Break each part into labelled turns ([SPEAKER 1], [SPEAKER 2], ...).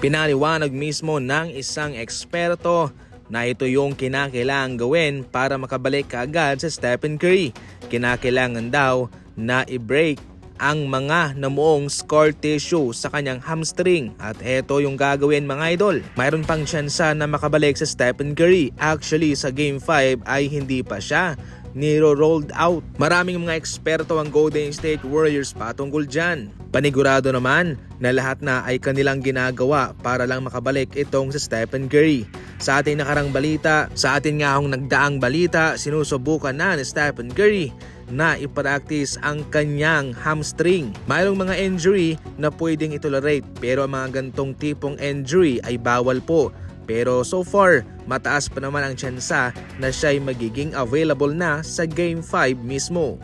[SPEAKER 1] Pinaliwanag mismo ng isang eksperto na ito yung kinakailangan gawin para makabalik kaagad sa Stephen Curry. Kinakailangan daw na i-break ang mga namuong scar tissue sa kanyang hamstring at ito yung gagawin mga idol. Mayroon pang tsansa na makabalik sa Stephen Curry. Actually sa Game 5 ay hindi pa siya niro-rolled out. Maraming mga eksperto ang Golden State Warriors patungkol dyan. Panigurado naman na lahat na ay kanilang ginagawa para lang makabalik itong si Stephen Curry. Sa ating nakarang balita, sa ating nga nagdaang balita, sinusubukan na ni Stephen Curry na ipractice ang kanyang hamstring. Mayroong mga injury na pwedeng itolerate pero ang mga gantong tipong injury ay bawal po. Pero so far, mataas pa naman ang tsansa na siya ay magiging available na sa Game 5 mismo.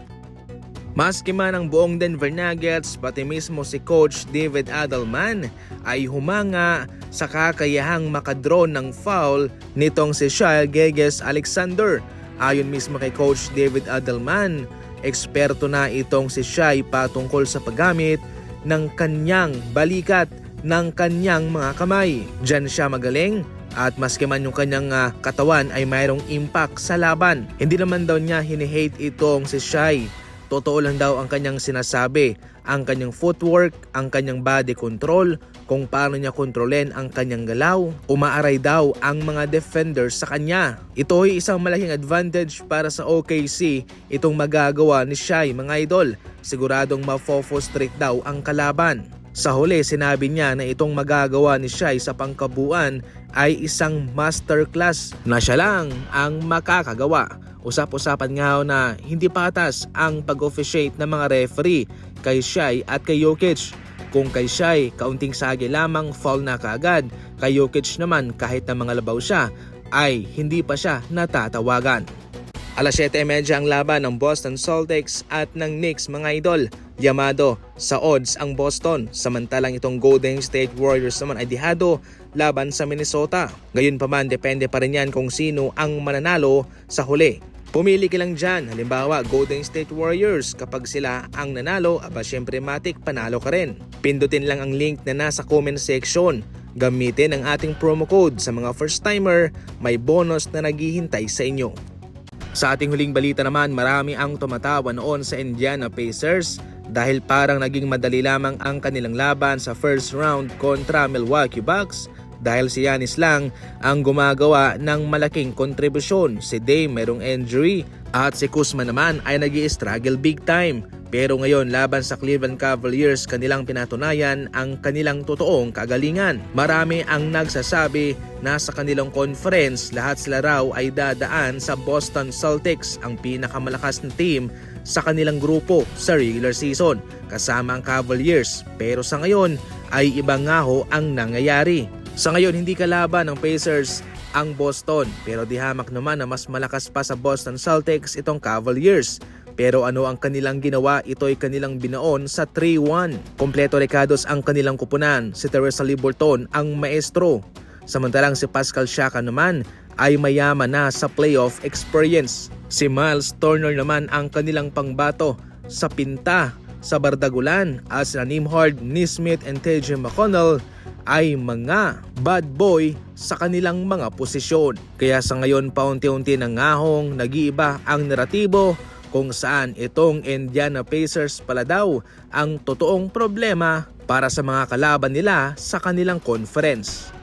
[SPEAKER 1] Maski man ang buong Denver Nuggets, pati mismo si Coach David Adelman ay humanga sa kakayahang makadraw ng foul nitong si Shai Gilgeous-Alexander. Ayon mismo kay Coach David Adelman, eksperto na itong si Shai patungkol sa paggamit ng kanyang balikat ng kanyang mga kamay. Diyan siya magaling at maski man yung kanyang katawan ay mayroong impact sa laban. Hindi naman daw niya hinihate itong si Shai. Totoo lang daw ang kanyang sinasabi, ang kanyang footwork, ang kanyang body control, kung paano niya kontrolin ang kanyang galaw. Umaaray daw ang mga defenders sa kanya. Ito ay isang malaking advantage para sa OKC itong magagawa ni Shai mga idol. Siguradong mafo-frustrate daw ang kalaban. Sa huli, sinabi niya na itong magagawa ni Shai sa pangkabuuan ay isang masterclass na siya lang ang makakagawa. Usap-usapan nga na hindi patas ang pag-officiate ng mga referee kay Shai at kay Jokic. Kung kay Shai, kaunting sagi lamang, foul na kaagad. Kay Jokic naman, kahit na mga labaw siya, ay hindi pa siya natatawagan. Alas 7:30 ang laban ng Boston Celtics at ng Knicks mga idol. Yamado sa odds ang Boston, samantalang itong Golden State Warriors naman ay dihado laban sa Minnesota. Gayunpaman, depende pa rin yan kung sino ang mananalo sa huli. Pumili ka lang dyan, halimbawa Golden State Warriors, kapag sila ang nanalo, syempre matik panalo ka rin. Pindutin lang ang link na nasa comment section. Gamitin ang ating promo code. Sa mga first timer, may bonus na naghihintay sa inyo. Sa ating huling balita naman, marami ang tumatawa noon sa Indiana Pacers dahil parang naging madali lamang ang kanilang laban sa first round kontra Milwaukee Bucks dahil si Giannis lang ang gumagawa ng malaking kontribusyon. Si Dame mayroong injury at si Kuzma naman ay nag-i-struggle big time. Pero ngayon laban sa Cleveland Cavaliers, kanilang pinatunayan ang kanilang totoong kagalingan. Marami ang nagsasabi na sa kanilang conference, lahat sila raw ay dadaan sa Boston Celtics, ang pinakamalakas na team sa kanilang grupo sa regular season, kasama ang Cavaliers. Pero sa ngayon ay iba nga ho ang nangyayari. Sa ngayon hindi kalaban ng Pacers ang Boston, pero dihamak naman na mas malakas pa sa Boston Celtics itong Cavaliers. Pero ano ang kanilang ginawa? Ito ay kanilang binaon sa 3-1. Kompleto rekados ang kanilang kupunan. Si Tyrese Haliburton ang maestro. Samantalang si Pascal Siakam naman ay mayaman na sa playoff experience. Si Miles Turner naman ang kanilang pangbato sa pinta sa bardagulan at si Nembhard, Nesmith and TJ McConnell ay mga bad boy sa kanilang mga posisyon. Kaya sa ngayon paunti-unti nangahong nag-iiba ang naratibo kung saan itong Indiana Pacers pala daw ang totoong problema para sa mga kalaban nila sa kanilang conference.